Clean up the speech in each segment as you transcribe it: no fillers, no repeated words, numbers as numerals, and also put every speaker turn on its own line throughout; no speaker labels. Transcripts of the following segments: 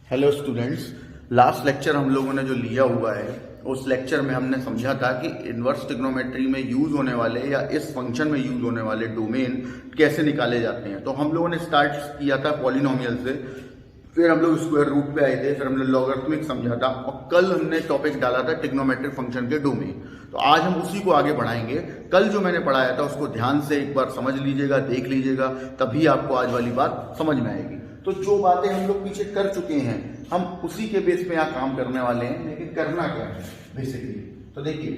Hello students, last lecture हम लोगों ने जो लिया हुआ है उस लेक्चर में हमने समझा था कि इन्वर्स ट्रिग्नोमेट्री में यूज होने वाले या इस फंक्शन में यूज होने वाले डोमेन कैसे निकाले जाते हैं। तो हम लोगों ने स्टार्ट किया था पॉलिनोमियल से, फिर हम लोग स्क्वायर रूट पे आए थे, फिर हमने लॉगरिथमिक समझा था और कल हमने टॉपिक डाला था ट्रिग्नोमेट्रिक फंक्शन के डोमेन। तो आज हम उसी को आगे बढ़ाएंगे। कल जो मैंने पढ़ाया था उसको ध्यान से एक बार समझ लीजिएगा, देख लीजिएगा, तभी आपको आज वाली बात समझ में आएगी। तो जो बातें हम लोग पीछे कर चुके हैं हम उसी के बेस पे यहाँ काम करने वाले हैं। लेकिन करना क्या है बेसिकली, तो देखिए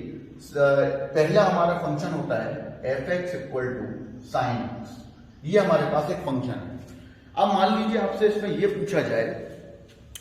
पहला हमारा फंक्शन होता है f x equal to sine x. ये हमारे पास एक फंक्शन है। अब मान लीजिए आपसे इसमें ये पूछा जाए,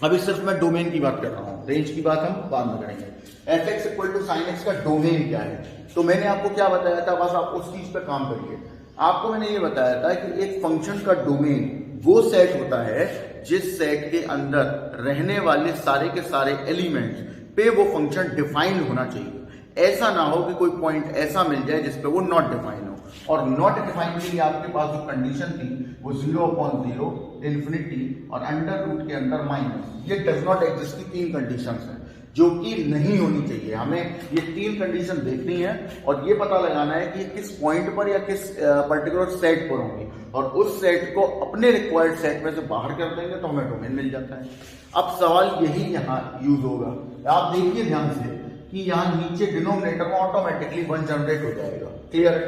अभी सिर्फ मैं डोमेन की बात कर रहा हूँ, रेंज की बात हम बाद में करेंगे। F x equal to sine x का डोमेन क्या है, तो मैंने आपको क्या बताया था, बस आप उस चीज पे काम करिए। आपको मैंने ये बताया था कि एक फंक्शन का डोमेन वो सेट होता है जिस सेट के अंदर रहने वाले सारे के सारे एलिमेंट्स पे वो फंक्शन डिफाइंड होना चाहिए। ऐसा ना हो कि कोई पॉइंट ऐसा मिल जाए जिसपे वो नॉट डिफाइन हो। और नॉट डिफाइन के लिए आपके पास जो कंडीशन थी वो 0/0, इन्फिनिटी और अंडर रूट के अंदर माइनस। ये डज नॉट एग्जिस्ट की तीन कंडीशंस हैं जो कि नहीं होनी चाहिए। हमें ये तीन कंडीशन देखनी है और ये पता लगाना है कि किस पॉइंट पर या किस पर्टिकुलर सेट पर होंगी, और उस सेट को अपने रिक्वायर्ड सेट में से बाहर कर देंगे तो हमें डोमेन मिल जाता है। अब सवाल यही यहाँ यूज होगा। आप देखिए ध्यान से कि यहाँ नीचे डिनोमिनेटर में ऑटोमेटिकली 1 जनरेट हो जाएगा। क्लियर है?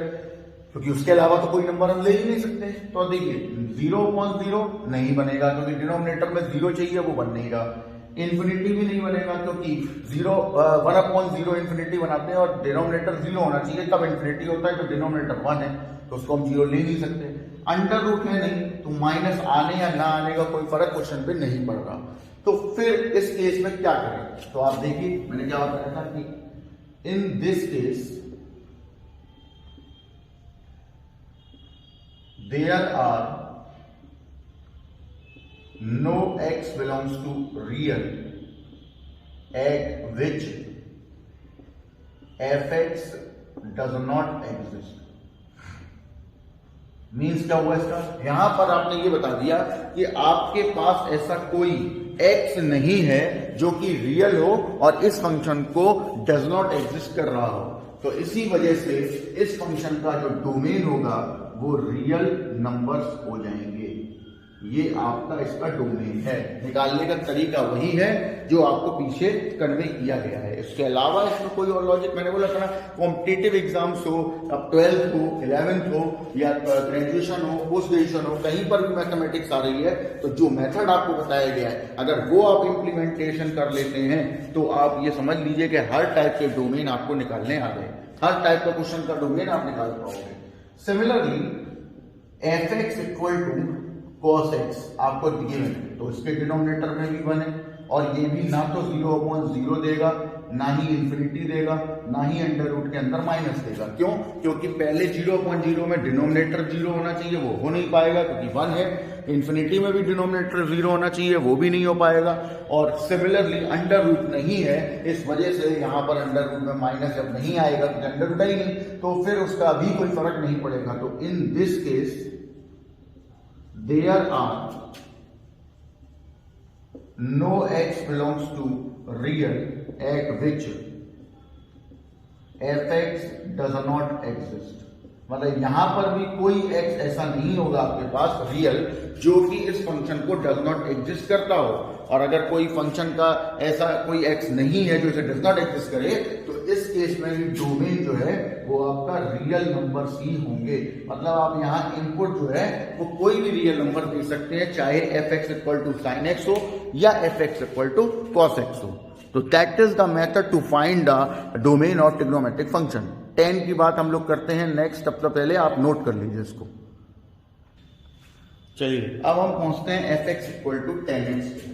क्योंकि उसके अलावा तो कोई नंबर हम ले ही नहीं सकते। तो देखिए 0/0 नहीं बनेगा क्योंकि डिनोमिनेटर में 0 चाहिए, वो बन नहीं रहा। इन्फिनिटी भी नहीं बनेगा क्योंकि 1/0 इन्फिनिटी बनाते हैं और डिनोमिनेटर 0 होना चाहिए, तब इन्फिनिटी होता है। तो डिनोमिनेटर 1 है तो उसको हम 0 ले नहीं सकते। अंडर रूट है नहीं, तो माइनस आने या ना आने का कोई फर्क क्वेश्चन पे नहीं पड़ रहा। तो फिर इस केस में क्या करें, तो आप देखिए मैंने क्या बताया था कि in this case there are no x belongs to real at which fx does not exist। Means क्या हुआ इसका, यहां पर आपने ये बता दिया कि आपके पास ऐसा कोई x नहीं है जो कि रियल हो और इस फंक्शन को डज नॉट एग्जिस्ट कर रहा हो। तो इसी वजह से इस फंक्शन का जो डोमेन होगा वो रियल नंबर्स हो जाएंगे। ये आपका इसका डोमेन है। निकालने का तरीका वही है जो आपको पीछे कन्वे किया गया है। इसके अलावा इसमें कोई और लॉजिक, मैंने बोला था ना, कॉम्पिटिटिव एग्जाम्स हो, अब 12th हो, 11th हो या ग्रेजुएशन हो, पोस्ट ग्रेजुएशन हो, कहीं पर भी मैथमेटिक्स आ रही है तो जो मेथड आपको बताया गया है अगर वो आप इम्प्लीमेंटेशन कर लेते हैं तो आप ये समझ लीजिए कि हर टाइप के डोमेन आपको निकालने आ गए। हर टाइप का क्वेश्चन का डोमेन आप निकाल पाओगे। Similarly f x equal to cos x आपको दिए हैं तो इसके डिनोमिनेटर में भी 1 है और ये भी ना तो 0/0 देगा, ना ही इन्फिनिटी देगा, ना ही अंडर रूट के अंदर माइनस देगा। क्यों? क्योंकि पहले 0/0 में डिनोमिनेटर 0 होना चाहिए, वो हो नहीं पाएगा क्योंकि 1 है। इन्फिनिटी में भी डिनोमिनेटर 0 होना चाहिए, वो भी नहीं हो पाएगा। और सिमिलरली अंडर रूट नहीं है, इस वजह से यहाँ पर अंडर रूट में माइनस जब नहीं आएगा क्योंकि अंडर रूट ही नहीं, तो फिर उसका भी कोई फर्क नहीं पड़ेगा। तो इन this case there are no x belongs to real at which fx does not exist। मतलब यहां पर भी कोई x ऐसा नहीं होगा आपके पास रियल जो कि इस फंक्शन को डज नॉट एग्जिस्ट करता हो। और अगर कोई फंक्शन का ऐसा कोई x नहीं है जो इसे डज नॉट एग्जिस्ट करे तो इस केस में भी डोमेन जो है वो आपका रियल नंबर्स ही होंगे। मतलब आप यहाँ इनपुट जो है वो कोई भी रियल नंबर दे सकते हैं, चाहे f x equal to sine x हो या f x equal to cos x हो। तो that is the method to find the domain of trigonometric function. 10 की बात हम लोग करते हैं नेक्स्ट, तब तक पहले आप नोट कर लीजिए इसको। चलिए अब हम पहुंचते हैं F x equal to 10x।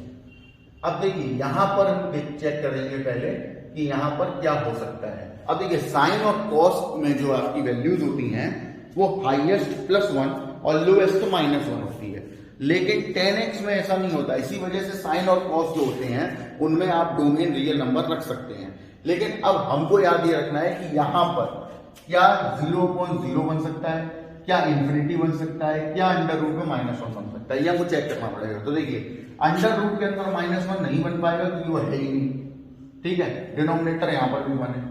अब देखिए यहां पर हम चेक करेंगे पहले कि यहां पर क्या हो सकता है। अब देखिए साइन और कॉस में जो आपकी वैल्यूज होती हैं वो हाईएस्ट +1 और लोएस्ट -1 होती है, लेकिन 10x में ऐसा नहीं होता। इसी वजह से साइन और कॉस जो होते हैं उनमें आप डोमेन रियल नंबर रख सकते हैं। लेकिन अब हमको याद ये रखना है कि यहां पर क्या 0/0 बन सकता है, क्या इन्फिनिटी बन सकता है, क्या अंडर रूट में -1 बन सकता है, ये हमको चेक करना पड़ेगा। तो देखिए अंडर रूट के अंदर -1 नहीं बन पाएगा क्योंकि वो है ही नहीं, ठीक है। डिनोमिनेटर यहाँ पर भी 1 है।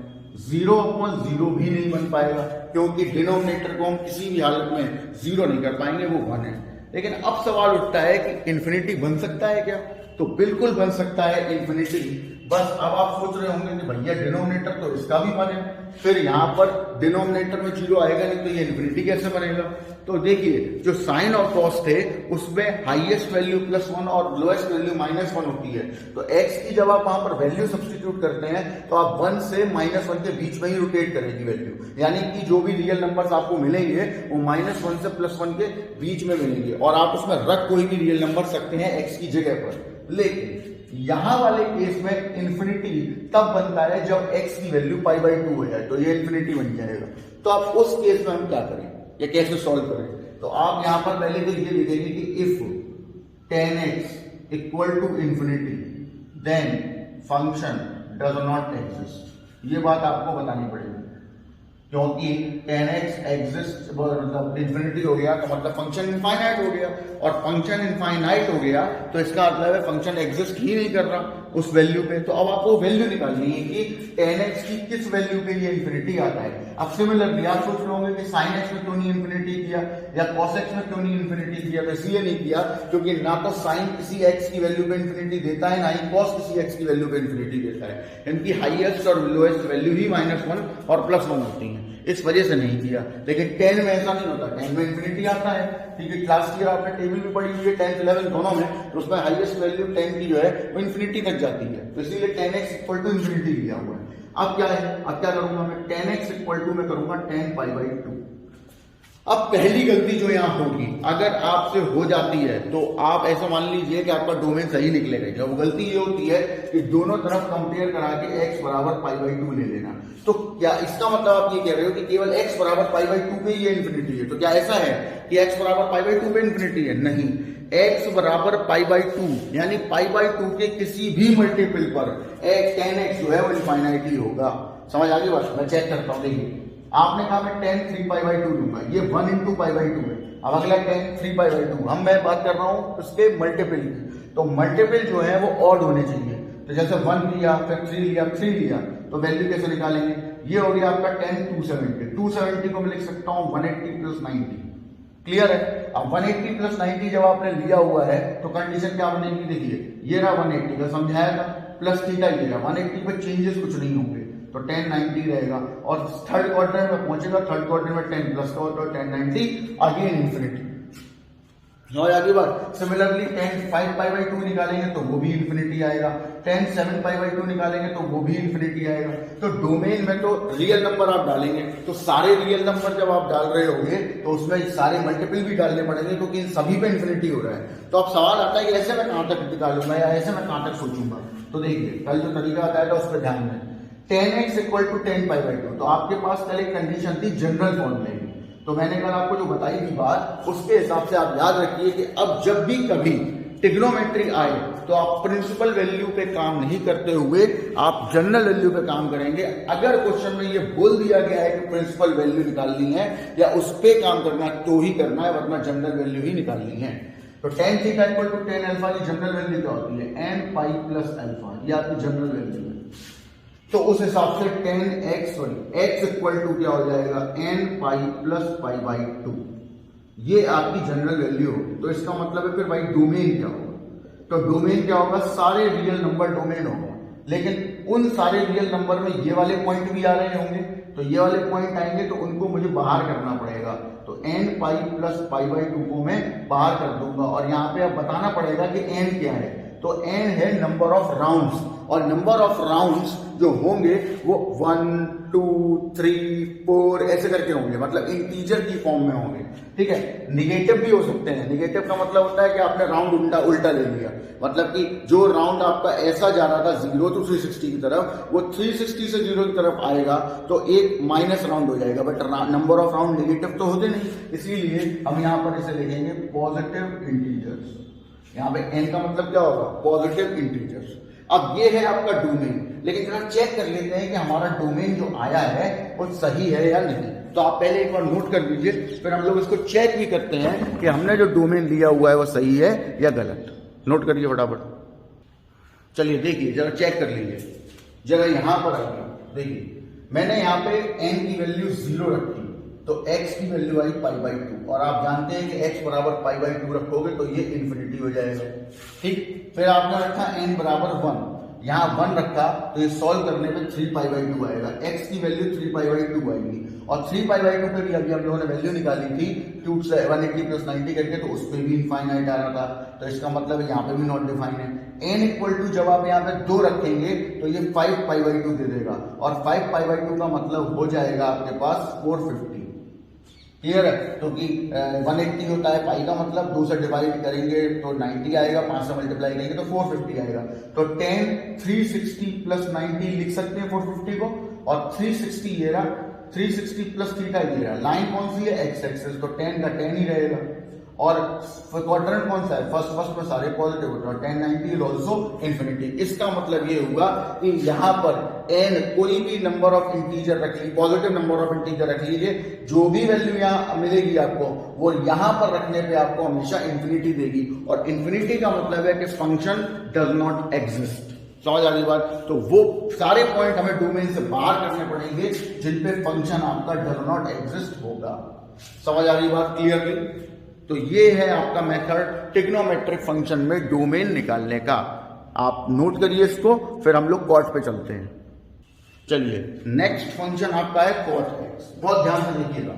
0/0 भी नहीं बन पाएगा क्योंकि डिनोमिनेटर को हम किसी भी हालत में 0 नहीं कर पाएंगे, वो 1 है। लेकिन अब सवाल उठता है कि इन्फिनिटी बन सकता है क्या? तो बिल्कुल बन सकता है इन्फिनिटी। बस अब आप सोच रहे होंगे कि भैया डिनोमिनेटर तो इसका भी 1 है, फिर यहाँ पर डिनोमिनेटर में 0 आएगा नहीं तो ये इन्फिनिटी कैसे बनेगा? तो देखिए जो साइन और कॉस थे उसमें हाईएस्ट वैल्यू +1 और लोएस्ट वैल्यू -1 होती है। तो x की जब आप वहां पर वैल्यू सब्स्टिट्यूट करते हैं तो आप 1 से -1 के बीच में ही रोटेट करेगी वैल्यू, यानी कि जो भी रियल नंबर्स आपको मिलेंगे वो -1 से +1 के बीच में मिलेंगे और आप उसमें रख कोई भी रियल नंबर सकते हैं x की जगह पर। लेकिन यहां वाले केस में इन्फिनिटी तब बनता है जब x की वैल्यू π/2 हो जाए, तो ये इन्फिनिटी बन जाएगा। तो आप उस केस में हम क्या करें, ये कैसे सॉल्व करें? तो आप यहां पर पहले तो ये लिखेंगे कि if tan x equal to infinity then function does not exist. ये बात आपको बतानी पड़ेगी क्योंकि tan x एग्जिस्ट मतलब इन्फिनिटी हो गया तो मतलब फंक्शन इनफाइनाइट हो गया, और फंक्शन इनफाइनाइट हो गया तो इसका मतलब है फंक्शन एग्जिस्ट ही नहीं कर रहा उस वैल्यू पे। तो अब आपको वैल्यू निकालनी है कि tan x की किस वैल्यू पे ये इन्फिनिटी आता है। अब सिमिलरली आप सोच रहे होंगे कि sin x में क्यों नहीं इन्फिनिटी किया या cos x में क्यों नहीं इन्फिनिटी किया। तो इसलिए नहीं किया क्योंकि ना तो sin किसी x की वैल्यू पे इन्फिनिटी देता है, ना ही cos किसी x की वैल्यू पे इन्फिनिटी देता है। इनकी हाईएस्ट और लोएस्ट वैल्यू ही -1 और +1 होती है, इस वजह से नहीं किया। लेकिन tan में ऐसा नहीं होता, tan में इन्फिनिटी आता है, ठीक है। क्लास ईयर आपने टेबल भी पढ़ी हुई है 10th 11th दोनों में, तो उसमें हाईएस्ट वैल्यू 10 की जो है वो इन्फिनिटी तक जाती है, तो इसीलिए tan x equal to infinity लिया हुआ है। अब क्या है, अब क्या करूंगा मैं, tan x इक्वल टू मैं करूंगा tan π/2। अब पहली गलती जो यहां होगी, अगर आपसे हो जाती है तो आप ऐसा मान लीजिए कि आपका डोमेन सही निकलेगा। वो गलती ये होती है कि दोनों तरफ कंपेयर करा के x बराबर π/2 ले लेना। तो क्या इसका मतलब आप ये कह रहे हो कि केवल x बराबर π/2 पे ये इन्फिनिटी है? तो क्या ऐसा है कि x बराबर π/2 पे इन्फिनिटी है? नहीं, x बराबर π/2 यानी π/2 के किसी भी मल्टीपल पर tan x जो है वो इनफाइनाइट ही होगा। समझ आ गई बात? मैं चेक करता हूं। देखिए आपने कहा मैं tan 3π/2 लूंगा, ये 1 × π/2 है। अब अगला tan 3π/2, हम मैं बात कर रहा हूं उसके मल्टीपल की, तो मल्टीपल जो है वो ऑड होने चाहिए। तो जैसे 1 लिया, फिर 3 लिया, 3 लिया, तो वैल्यू कैसे निकालेंगे? ये हो गया आपका tan 270। 270 को मैं लिख सकता हूं 180 + 90। क्लियर है? अब 180 + 90 जब आपने लिया हुआ है तो कंडीशन क्या बनेगी? देखिए ये रहा 180 का, समझाया था, प्लस थीटा ये रहा। 180 पे चेंजेस कुछ नहीं होंगे तो tan 90 रहेगा, और थर्ड क्वार्टर में पहुंचेगा, थर्ड क्वार्टर में 10 प्लस का होता है tan 90 अगेन इन्फिनिटी। और आगे बात सिमिलरली tan 5π/2 निकालेंगे तो वो भी इन्फिनिटी आएगा, tan 7π/2 निकालेंगे तो वो भी इन्फिनिटी आएगा। तो डोमेन में तो रियल नंबर आप डालेंगे, तो सारे रियल नंबर जब आप डाल रहे होंगे तो उसमें सारे मल्टीपल भी डालने पड़ेंगे क्योंकि इन सभी पे इन्फिनिटी हो रहा है। तो अब सवाल आता है कि ऐसे मैं कहां तक निकालूंगा या ऐसे मैं कहां तक सोचूंगा। तो देखिए कल जो तरीका आता है उस पर ध्यान दें। tan x equal to tan π/2, तो आपके पास कल एक कंडीशन थी जनरल फॉर्म में, तो मैंने कल आपको जो बताई थी बात उसके हिसाब से आप याद रखिए कि अब जब भी कभी ट्रिग्नोमेट्री आए तो आप प्रिंसिपल वैल्यू पे काम नहीं करते हुए आप जनरल वैल्यू पे काम करेंगे। अगर क्वेश्चन में ये बोल दिया गया है कि प्रिंसिपल वैल्यू निकालनी है या उस पे काम करना है तो ही करना है, वरना जनरल वैल्यू ही निकालनी है। तो tan theta equal to tan alpha की जनरल वैल्यू क्या होती है? n पाई प्लस अल्फा, ये आपकी जनरल वैल्यू है। तो उस हिसाब से tan x इक्वल टू क्या हो जाएगा? n पाई प्लस π/2, ये आपकी जनरल वैल्यू होगी। तो इसका मतलब है फिर भाई डोमेन क्या होगा? तो डोमेन क्या होगा? सारे रियल नंबर डोमेन होगा, लेकिन उन सारे रियल नंबर में ये वाले पॉइंट भी आ रहे होंगे, तो ये वाले पॉइंट आएंगे तो उनको मुझे बाहर करना पड़ेगा। तो n पाई प्लस π/2 को मैं बाहर कर दूंगा, और यहाँ पे अब बताना पड़ेगा कि n क्या है। तो n है नंबर ऑफ राउंड्स, और नंबर ऑफ राउंड्स जो होंगे वो 1 2 3 4 ऐसे करके होंगे, मतलब इंटीजर की फॉर्म में होंगे, ठीक है। निगेटिव भी हो सकते हैं। निगेटिव का मतलब होता है कि आपने राउंड उल्टा ले लिया, मतलब कि जो राउंड आपका ऐसा जा रहा था 0 to 360 की तरफ, वो 360 से 0 की तरफ आएगा तो एक माइनस राउंड हो जाएगा, but number of round negative तो होते नहीं, इसीलिए हम यहाँ पर इसे लिखेंगे पॉजिटिव इंटीजर्स। यहाँ पे n का मतलब क्या होगा? Positive integers. अब ये है आपका डोमेन, लेकिन जरा चेक कर लेते हैं कि हमारा डोमेन जो आया है वो सही है या नहीं। तो आप पहले एक बार नोट कर लीजिए, फिर हम लोग इसको चेक भी करते हैं कि हमने जो डोमेन लिया हुआ है वो सही है या गलत। नोट करिए फटाफट। चलिए देखिए, जरा चेक कर लीजिए, जरा यहां पर आइए, देखिए मैंने यहाँ पे n की वैल्यू 0 रखी, तो x की वैल्यू आई π/2, और आप जानते हैं कि x बराबर π/2 रखोगे तो ये इन्फिनिटी हो जाएगा। ठीक, फिर आपने रखा n बराबर 1, यहाँ 1 रखा तो ये सॉल्व करने पे 3π/2 आएगा, x की वैल्यू 3π/2 आएगी, और 3π/2 पे भी अभी हम लोगों ने वैल्यू निकाली थी 180 + 90 करके, तो उस पर भी इनफाइनाइट आ रहा था, तो इसका मतलब यहाँ पे भी नॉट डिफाइन है। n = जब आप यहाँ पे 2 रखेंगे तो ये 5π/2 दे देगा, और 5π/2 का मतलब हो जाएगा आपके पास 450। क्लियर है? क्योंकि 180 होता है, पाई का मतलब 2 से डिवाइड करेंगे तो 90 आएगा, 5 से मल्टीप्लाई करेंगे तो 450 आएगा। तो 10 360 + 90 लिख सकते हैं 450 को, और 360 ये रहा, 360 + थीटा ये रहा। लाइन कौन सी है? एक्स एक्सिस, तो 10 का 10 ही रहेगा। और क्वाड्रेंट कौन सा है? फर्स्ट में सारे पॉजिटिव होते हैं, 10 90 इज ऑल्सो इन्फिनिटी। इसका मतलब ये हुआ कि यहाँ पर n कोई भी नंबर ऑफ इंटीजर रख लीजिए, पॉजिटिव नंबर ऑफ इंटीजर रख लीजिए, जो भी वैल्यू यहाँ मिलेगी आपको वो यहाँ पर रखने पे आपको हमेशा इन्फिनिटी देगी, और इन्फिनिटी का मतलब है कि फंक्शन डज नॉट एग्जिस्ट। समझ आ गई बात? तो वो सारे पॉइंट हमें डोमेन से बाहर करने पड़ेंगे जिन पे फंक्शन आपका डज नॉट एग्जिस्ट होगा। समझ आ गई बात क्लियरली? तो ये है आपका मेथड ट्रिग्नोमेट्रिक फंक्शन में डोमेन निकालने का। आप नोट करिए इसको, फिर हम लोग कॉट पे चलते हैं। चलिए, नेक्स्ट फंक्शन आपका है cot x। बहुत ध्यान से देखिएगा,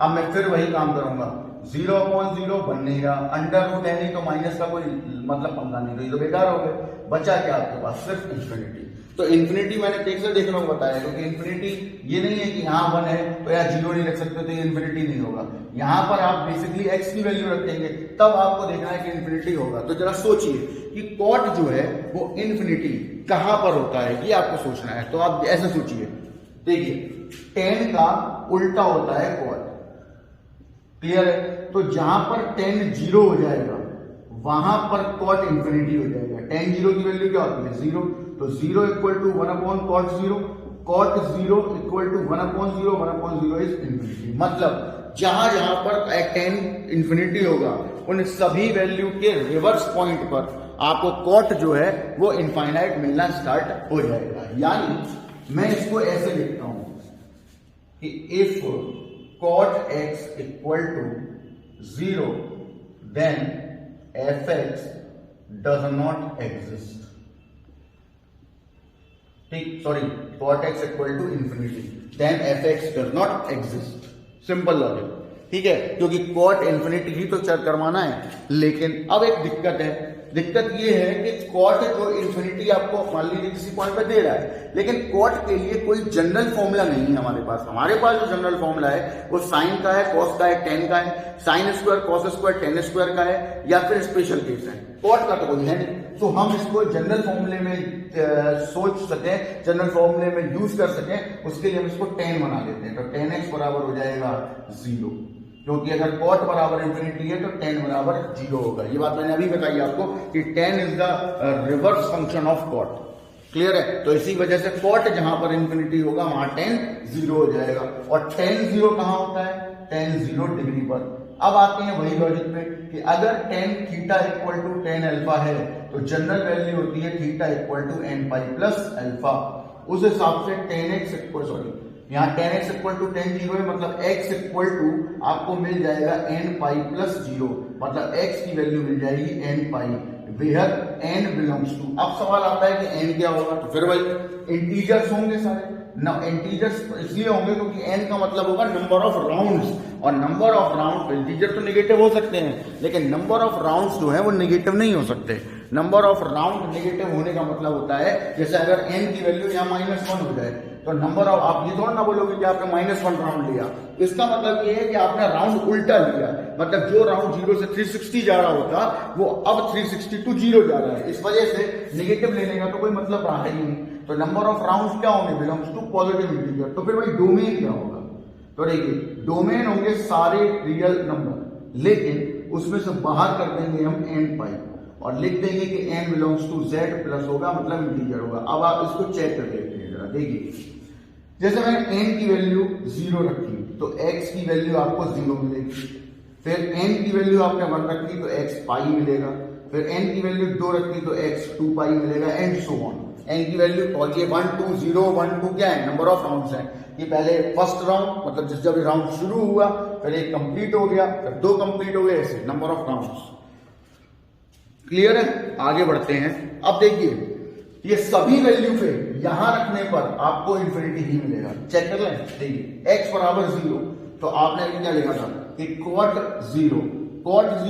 अब मैं फिर वही काम करूंगा, 0/0 बन नहीं रहा, अंडर रूट है नहीं तो माइनस का कोई मतलब पंगा नहीं, तो ये तो बेकार हो गए। बचा क्या आपके पास? सिर्फ इन्फिनिटी। तो इन्फिनिटी मैंने टेक से देखने को बताया, क्योंकि इन्फिनिटी ये नहीं है कि यहाँ 1 है तो यहाँ 0 नहीं रख सकते, तो ये इन्फिनिटी नहीं होगा। यहाँ पर आप बेसिकली x की वैल्यू रखेंगे, तब आपको देखना है कि इन्फिनिटी होगा। तो जरा सोचिए कि कॉट जो है वो इन्फिनिटी कहां पर होता है, ये आपको सोचना है। तो आप ऐसे सोचिए, देखिए 10 का उल्टा होता है कॉट। क्लियर है? तो जहां पर 10 0 हो जाएगा वहां पर कॉट इन्फिनिटी हो जाएगा। 10 0 की वैल्यू क्या होती है? 0, तो 0 = 1/cot 0, cot 0 = 1/0, 1/0 इज इन्फिनिटी। मतलब जहां जहां पर 10 इन्फिनिटी होगा उन सभी वैल्यू के रिवर्स पॉइंट पर आपको कॉट जो है वो इनफाइनाइट मिलना स्टार्ट हो जाएगा। यानी मैं इसको ऐसे लिखता हूं कि if cot x = 0 then fx does not exist। ठीक, sorry, cot x = infinity then fx does not exist। Simple logic, ठीक है, क्योंकि cot इन्फिनिटी ही तो चेक करवाना है। लेकिन अब एक दिक्कत है, दिक्कत ये है कि cot जो इन्फिनिटी आपको मान लीजिए किसी पॉइंट पे दे रहा है, लेकिन cot के लिए कोई जनरल फॉर्मूला नहीं है हमारे पास। हमारे पास जो जनरल फॉर्मूला है वो साइन का है, कॉस का है, टेन का है, sine square cos square ten square का है, या फिर स्पेशल केस है। cot का तो कोई है नहीं, तो हम इसको जनरल फॉर्मूले में सोच सके, जनरल फॉर्मूले में यूज कर सके, उसके लिए हम इसको 10 बना लेते हैं। तो 10x बराबर हो जाएगा 0, क्योंकि अगर cot बराबर इन्फिनिटी है तो 10 बराबर 0 होगा। ये बात मैंने अभी बताई आपको कि 10 is the reverse function of cot। Clear है? तो इसी वजह से cot जहां पर इन्फिनिटी होगा वहां 10 0 हो जाएगा। और 10 0 कहां होता है? 10 0 डिग्री पर। अब आते हैं वही लॉजिक पे कि अगर tan थीटा = tan अल्फा है तो जनरल वैल्यू होती है थीटा = nπ + अल्फा। उस हिसाब से tan x यहाँ tan x = tan 0 है, मतलब x = आपको मिल जाएगा nπ + 0, मतलब x की वैल्यू मिल जाएगी nπ, where n belongs to. अब सवाल आता है कि n क्या होगा? तो फिर भाई इंटीजर्स होंगे सारे ना, इंटीजर्स इसलिए होंगे क्योंकि n का मतलब होगा नंबर ऑफ राउंड्स, और नंबर ऑफ राउंड इंटीजर तो नेगेटिव हो सकते हैं लेकिन नंबर ऑफ राउंड्स जो है वो नेगेटिव नहीं हो सकते। नंबर ऑफ राउंड नेगेटिव होने का मतलब होता है जैसे अगर n की वैल्यू यहाँ -1 हो जाए तो नंबर ऑफ, आप ये थोड़ा ना बोलोगे कि आपने -1 राउंड लिया, इसका मतलब ये है कि आपने राउंड उल्टा लिया, मतलब जो राउंड 0 से 360 जा रहा होता वो अब 360 to 0 जा रहा है। इस वजह से नेगेटिव लेने का तो कोई मतलब रहा ही नहीं। तो नंबर ऑफ राउंड्स क्या होंगे? Belongs to positive integer. तो फिर भाई डोमेन क्या होगा? तो देखिए डोमेन होंगे सारे रियल नंबर, लेकिन उसमें से बाहर कर देंगे हम nπ और लिख देंगे कि n belongs to z plus होगा, मतलब इंटीजर होगा। अब आप इसको चेक कर लेते हैं जरा, देखिए जैसे मैंने n की वैल्यू 0 रखी तो x की वैल्यू आपको 0 मिलेगी। फिर n की वैल्यू आपने 1 रखी तो x पाई मिलेगा। फिर n की वैल्यू 2 रखी तो x 2 पाई मिलेगा एंड सो ऑन। n की वैल्यू और ये 1 2 0 1 2 क्या है, नंबर ऑफ राउंड्स है। ये पहले फर्स्ट राउंड मतलब जब राउंड शुरू हुआ फिर एक कंप्लीट हो गया, फिर 2 कंप्लीट हो गए, ऐसे नंबर ऑफ राउंड्स। क्लियर है? आगे बढ़ते हैं। अब देखिए ये सभी वैल्यू पे यहां रखने पर आपको इंफिनिटी ही मिलेगा। चेक कर लें, देखिए x बराबर 0 तो आपने अभी क्या लिखा था कि cot 0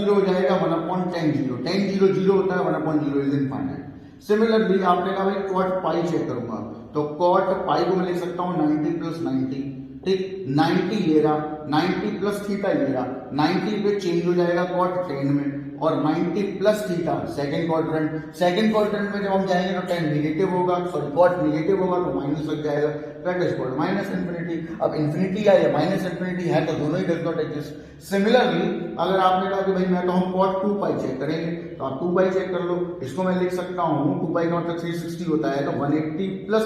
हो जाएगा 1/tan 0। tan 0 0 होता है, 1/0 इज इनफाइनाइट। सिमिलरली आपने कहा भाई cot पाई चेक करूंगा तो cot पाई को मैं लिख सकता हूं 90 + 90, ठीक। 90 ले रहा, 90 प्लस थीटा ले रहा, 90 पे चेंज हो जाएगा cot tan में, और 90 प्लस थीटा सेकंड क्वाड्रेंट में जब हम जाएंगे तो tan नेगेटिव होगा, सॉरी cot नेगेटिव होगा तो माइनस लग जाएगा, that is called minus infinity. अब इन्फिनिटी या माइनस इन्फिनिटी है तो दोनों he does not exist. Similarly अगर आपने कहा कि भाई मैं तो हम cot 2 पाई चेक करेंगे तो आप 2 पाई चेक कर लो। इसको मैं लिख सकता हूं 2 पाई का मतलब 360 होता है, तो 180 प्लस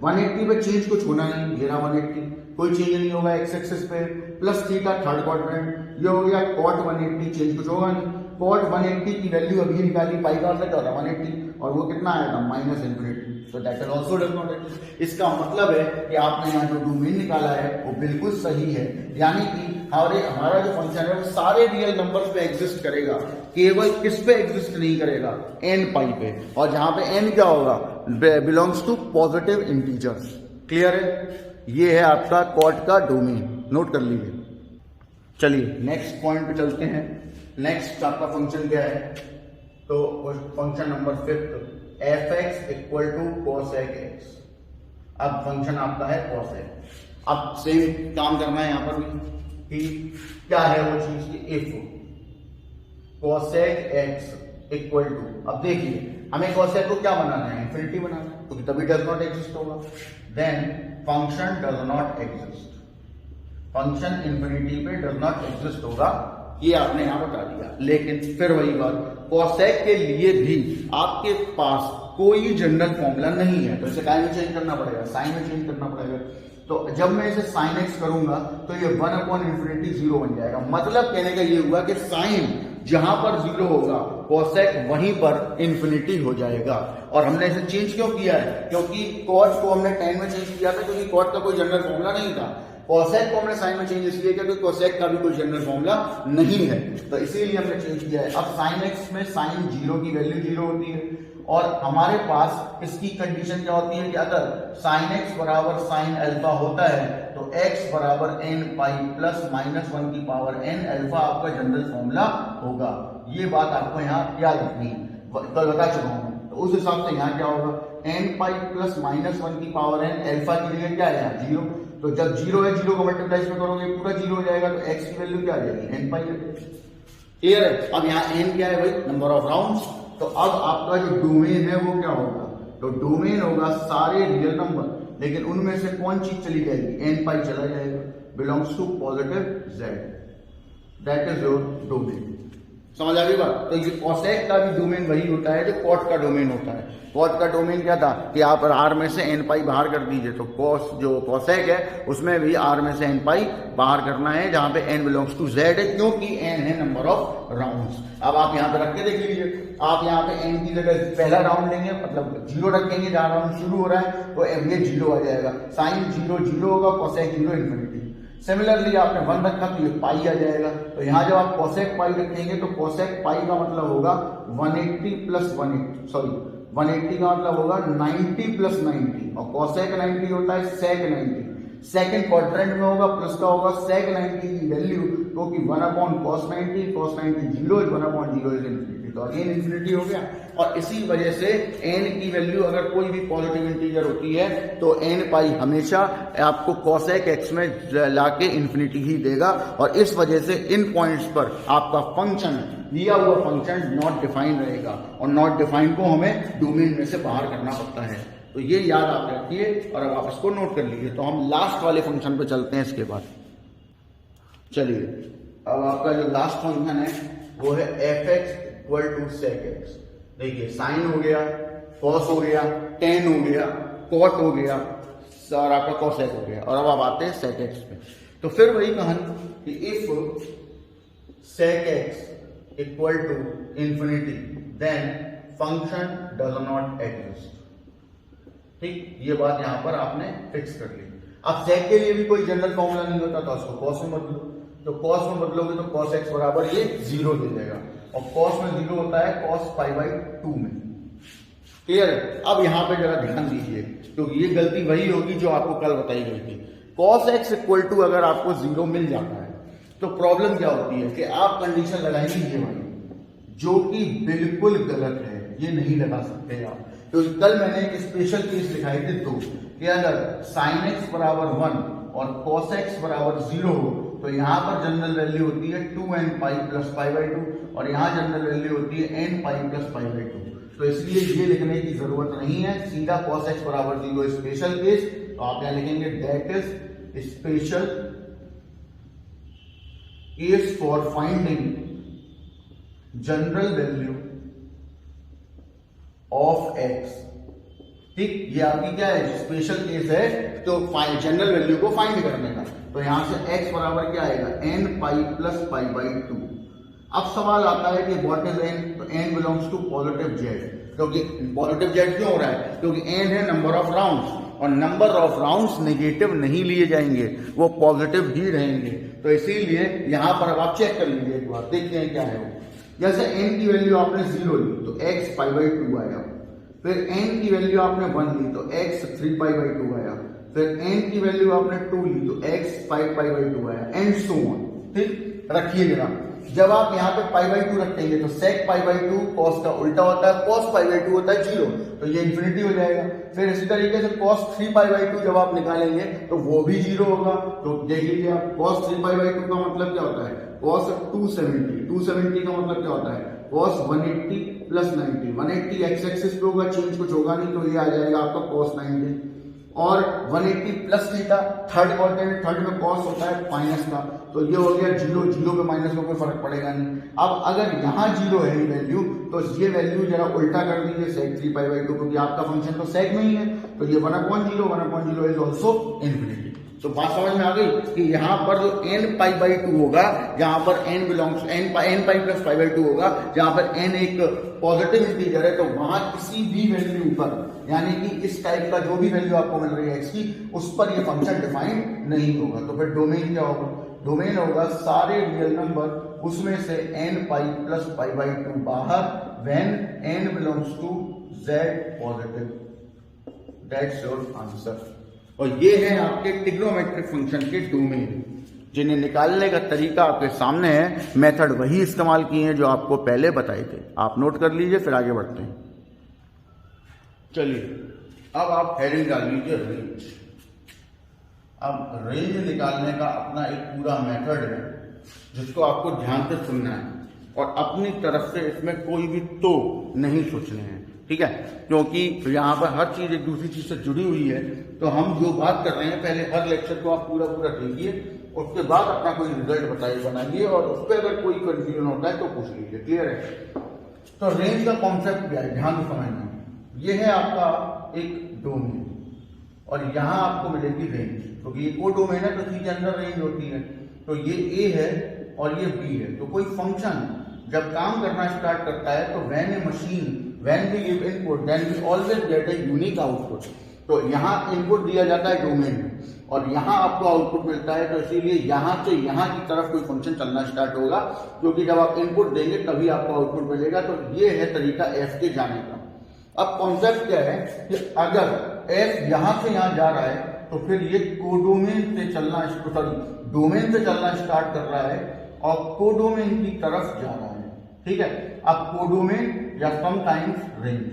180 पे चेंज कुछ होना नहीं, ये रहा 180, कोई चेंज नहीं होगा एक्स एक्सिस पे, प्लस थीटा थर्ड क्वाड्रेंट, ये हो गया cot 180, चेंज कुछ होगा नहीं। cot 180 की वैल्यू अभी निकाली, पाई का मतलब क्या होता है 180, और वो कितना आएगा minus infinity, so that is also does not exist. इसका मतलब है कि आपने यहाँ जो डोमेन निकाला है वो बिल्कुल सही है, यानी कि हमारा जो फंक्शन है वो सारे रियल नंबर्स पे एग्जिस्ट करेगा, केवल किस पे एग्जिस्ट नहीं करेगा, n पाई पे, और जहां पे n क्या होगा, belongs to positive integers. Clear है? ये है आपका cot का डोमेन, नोट कर लीजिए। चलिए नेक्स्ट पॉइंट पे चलते हैं। नेक्स्ट आपका फंक्शन क्या है, तो function number 5 f(x) = cosec x। अब फंक्शन आपका है cosec। अब सेम काम करना है यहां पर भी कि क्या है वो चीज की, इफ cosec x = अब देखिए हमें cosec को क्या बनाना है, इन्फिनिटी बनाना है, क्योंकि तभी डज नॉट एग्जिस्ट होगा। Then function does not exist, function infinity पे डज नॉट एग्जिस्ट होगा, ये आपने यहां बता दिया। लेकिन फिर वही बात, cosec के लिए भी आपके पास कोई जनरल फॉर्मूला नहीं है, तो इसे काय में चेंज करना पड़ेगा, साइन में चेंज करना पड़ेगा। तो जब मैं इसे sin x करूंगा तो ये 1/∞ 0 बन जाएगा। मतलब कहने का ये हुआ कि साइन जहां पर 0 होगा cosec वहीं पर इन्फिनिटी हो जाएगा। और हमने इसे चेंज क्यों किया है, क्योंकि cot को हमने tan में चेंज किया था, क्योंकि cot का कोई जनरल फॉर्मूला नहीं था। cosec को हमने sin में चेंज इसलिए किया क्योंकि cosec का भी कोई जनरल फॉर्मूला नहीं है, तो इसीलिए हमने चेंज किया है। अब sin x में sin 0 की वैल्यू 0 होती है, और हमारे पास इसकी कंडीशन क्या होती है कि अगर sin x बराबर sin अल्फा होता है तो x बराबर n पाई प्लस -1 की पावर n अल्फा आपका जनरल फॉर्मूला होगा। ये बात आपको यहाँ याद रखनी है, कल बता चुका हूं। तो उस हिसाब से यहाँ क्या होगा, n पाई प्लस -1 की पावर n, अल्फा की जगह क्या है 0, तो जब 0 है 0 को मल्टीप्लाई में करोगे पूरा 0 हो जाएगा, तो x की वैल्यू क्या आ जाएगी n पाई। क्लियर है? अब यहाँ n क्या है भाई, नंबर ऑफ राउंड्स। तो अब आपका जो डोमेन है वो क्या होगा, तो डोमेन होगा सारे रियल नंबर, लेकिन उनमें से कौन चीज चली जाएगी, n पाई चला जाएगा, belongs to positive z, that is your domain. समझ आ गई बात? तो ये cosec का भी डोमेन वही होता है जो cot का डोमेन होता है। cot का डोमेन क्या था कि आप r में से n पाई बाहर कर दीजिए, तो cosec है उसमें भी r में से n पाई बाहर करना है, जहां पे n बिलोंग्स टू z है, क्योंकि n है नंबर ऑफ राउंड्स। अब आप यहाँ पे रख के देख लीजिए, आप यहाँ पे n की जगह पहला राउंड लेंगे, मतलब 0 रखेंगे जहां राउंड शुरू हो रहा है, तो ये 0 आ जाएगा, sin 0 0 होगा, cosec 0 इन्फिनिटी। सिमिलरली आपने 1 रखा तो ये पाई आ जाएगा, तो यहां जब आप cosec पाई रखेंगे तो cosec पाई का मतलब होगा 180 प्लस 180, सॉरी 180 का मतलब होगा 90 प्लस 90, और cosec 90 होता है sec 90। सेकंड क्वाड्रेंट में होगा, प्लस का होगा sec 90 की वैल्यू, क्योंकि 1/cos 90, cos 90 0 is 1/0 is infinity, तो अगेन इन्फिनिटी हो गया। और इसी वजह से n की वैल्यू अगर कोई भी पॉजिटिव इंटीजर होती है तो n पाई हमेशा आपको cosec x में लाके इन्फिनिटी ही देगा, और इस वजह से इन पॉइंट्स पर आपका फंक्शन, दिया हुआ फंक्शन नॉट डिफाइन रहेगा, और नॉट डिफाइन को हमें डोमेन में से बाहर करना पड़ता है। तो ये याद आप रखिए, और अब आप इसको नोट कर लीजिए। तो हम लास्ट वाले फंक्शन पे चलते हैं इसके बाद। चलिए अब आपका जो लास्ट फंक्शन है वो है f(x) = sec x। देखिए साइन हो गया, cos हो गया, tan हो गया, cot हो गया, और आपका cosec हो गया, और अब आप आते हैं sec x पे। तो फिर वही कहानी कि if sec x equal to infinity then function does not exist. ठीक, ये बात यहां पर आपने फिक्स कर ली। अब sec के लिए भी कोई जनरल फॉर्मूला नहीं होता, तो उसको cos में बदलो, तो cos में बदलोगे तो cos x बराबर ये 0 दे देगा, और cos में 0 होता है cos पाई बाई 2 में। क्लियर है? अब यहां पे जरा ध्यान दीजिए, तो ये गलती वही होगी जो आपको कल बताई गई थी। cos x इक्वल टू अगर आपको 0 मिल जाता है तो प्रॉब्लम क्या होती है कि आप कंडीशन लगाएंगे ये वाली, जो कि बिल्कुल गलत है, ये नहीं लगा सकते आप। तो कल मैंने एक स्पेशल केस दिखाए थे दो, कि अगर sin x बराबर 1 और cos x बराबर 0 हो तो यहां पर जनरल वैल्यू होती है 2n pi plus pi by 2, और यहां जनरल वैल्यू होती है n pi plus pi by 2। तो इसलिए ये लिखने की जरूरत नहीं है, सीधा cos x बराबर 0 स्पेशल केस, तो आप यहां लिखेंगे that is special case for finding general value of x। ठीक, ये आपकी क्या है, स्पेशल केस है, तो जनरल वैल्यू को फाइंड करने का। तो यहां से x बराबर क्या आएगा, n pi plus pi by 2। अब सवाल आता है कि व्हाट इज n, तो n belongs to positive z, क्योंकि पॉजिटिव z क्यों हो रहा है, क्योंकि n है नंबर ऑफ राउंड्स, और नंबर ऑफ राउंड्स नेगेटिव नहीं लिए जाएंगे, वो पॉजिटिव ही रहेंगे। तो इसीलिए यहां पर अब आप चेक कर लीजिए एक बार, देखते हैं क्या है वो। जैसे n की वैल्यू आपने 0 ली तो x पाई बाई 2 आया, फिर n की वैल्यू आपने 1 ली तो x 3 पाई बाई 2 आया, फिर n की वैल्यू आपने 2 ली तो x 5 पाई बाई 2 आया, एंड सो ऑन। ठीक, रखिए जरा, जब आप यहाँ पे पाई बाई 2 रखेंगे तो sec पाई बाई 2 cos का उल्टा होता है, cos पाई बाई 2 होता है 0, तो ये इन्फिनिटी हो जाएगा। फिर इसी तरीके से cos 3 पाई बाई 2 जब आप निकालेंगे तो वो भी 0 होगा। तो देख लीजिए आप, cos 3 पाई बाई 2 का मतलब क्या होता है, cos 270 का मतलब क्या होता है, cos 180 प्लस 90, 180 एक्स एक्सिस पे होगा, चेंज कुछ होगा नहीं, तो ये आ जाएगा आपका cos 90, और 180 plus theta, third quadrant, third में cos होता है माइनस का, तो ये हो गया 0 पे माइनस में कोई फर्क पड़ेगा नहीं। अब अगर यहाँ 0 है ये वैल्यू, तो ये वैल्यू जरा उल्टा कर दीजिए sec 3 पाई बाई 2, क्योंकि आपका फंक्शन तो sec में ही है, तो ये 1/0 इज ऑल्सो इन्फिनिटी। तो बात समझ में आ गई कि यहाँ पर जो n पाई बाई 2 होगा, जहां पर n belongs n pi plus pi by 2 होगा, जहां पर n एक पॉजिटिव इंटीजर है, तो वहां किसी भी वैल्यू पर, यानी कि इस टाइप का जो भी वैल्यू आपको मिल रही है x की, उस पर ये फंक्शन डिफाइन नहीं होगा। तो फिर डोमेन क्या होगा, डोमेन होगा सारे रियल नंबर, उसमें से n pi plus pi by 2 बाहर, when n belongs to z positive. That's your answer. और ये है आपके ट्रिग्नोमेट्रिक फंक्शन के डोमेन, जिन्हें निकालने का तरीका आपके सामने है। मेथड वही इस्तेमाल किए हैं जो आपको पहले बताए थे, आप नोट कर लीजिए, फिर आगे बढ़ते हैं। चलिए, अब आप हेडिंग डाल लीजिए रेंज। अब रेंज निकालने का अपना एक पूरा मेथड है, जिसको आपको ध्यान से सुनना है, और अपनी तरफ से इसमें कोई भी तो नहीं सोचने हैं, ठीक है, क्योंकि यहाँ पर हर चीज एक दूसरी चीज से जुड़ी हुई है। तो हम जो बात कर रहे हैं, पहले हर लेक्चर को आप पूरा देखिए, उसके बाद अपना कोई रिजल्ट बनाइए, और उस पर अगर कोई कंफ्यूजन होता है तो पूछ लीजिए। क्लियर है? तो रेंज का कॉन्सेप्ट क्या है, ध्यान से समझना। ये है आपका एक डोमेन, और यहाँ आपको मिलेगी रेंज, क्योंकि ये को डोमेन है तो सी के अंदर रेंज होती है। तो ये ए है और ये बी है। तो कोई फंक्शन जब काम करना स्टार्ट करता है, तो when A machine when we give input then we always get a unique output। तो यहाँ इनपुट दिया जाता है डोमेन में, और यहाँ आपको आउटपुट मिलता है। तो इसीलिए यहाँ से यहाँ की तरफ कोई फंक्शन चलना स्टार्ट होगा, क्योंकि जब आप इनपुट देंगे तभी आपको आउटपुट मिलेगा। तो ये है तरीका एफ के जाने का। अब कॉन्सेप्ट क्या है कि अगर एफ यहाँ से यहाँ जा रहा है, तो फिर ये कोडोमेन से चलना, डोमेन से चलना स्टार्ट कर रहा है और कोडोमेन की तरफ जा रहा है। ठीक है, अब कोडोमेन या समटाइम्स रेंज,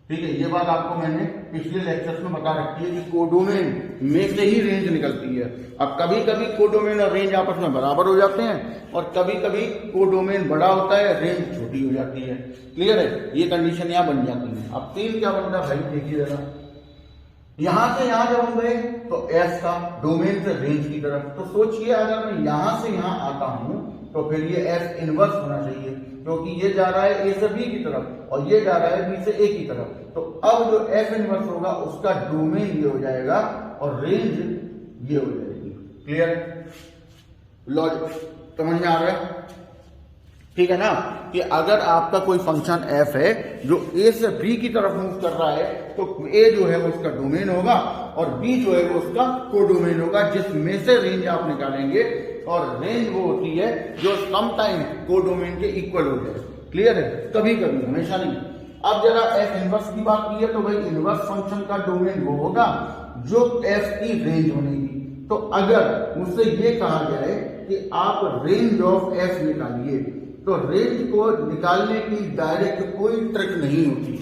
ठीक है, ये बात आपको मैंने पिछले लेक्चर्स में बता रखी है कि कोडोमेन में से ही रेंज निकलती है। अब कभी कभी कोडोमेन और रेंज आपस में बराबर हो जाते हैं, और कभी कभी कोडोमेन बड़ा होता है, रेंज छोटी हो जाती है। क्लियर है? ये कंडीशन यहाँ बन जाती है। अब तीन क्या बनता है भाई, देखिए जरा, यहां से यहां जब हम गए तो एस का डोमेन से रेंज की तरफ। तो सोचिए, अगर मैं यहां से यहां आता हूं तो फिर ये एफ इनवर्स होना चाहिए, क्योंकि ये जा रहा है ए से बी की तरफ और ये जा रहा है बी से ए की तरफ। तो अब जो एफ इनवर्स होगा उसका डोमेन ये हो जाएगा और रेंज ये हो जाएगी। क्लियर? लॉजिक समझ में आ रहा है? ठीक है ना, कि अगर आपका कोई फंक्शन f है जो a से b की तरफ मूव कर रहा है तो a जो है वो उसका डोमेन होगा और b जो है वो उसका कोडोमेन होगा, जिसमें से रेंज आप निकालेंगे और रेंज वो होती है जो सम टाइम कोडोमेन के इक्वल हो जाए। क्लियर है? कभी कभी, हमेशा नहीं। अब जरा f इनवर्स की बात की है तो भाई इनवर्स फंक्शन का डोमेन वो होगा जो f की रेंज बनेगी। तो अगर मुझसे ये कहा जाए कि आप रेंज ऑफ f निकालिए, तो रेंज को निकालने की डायरेक्ट कोई ट्रिक नहीं होती।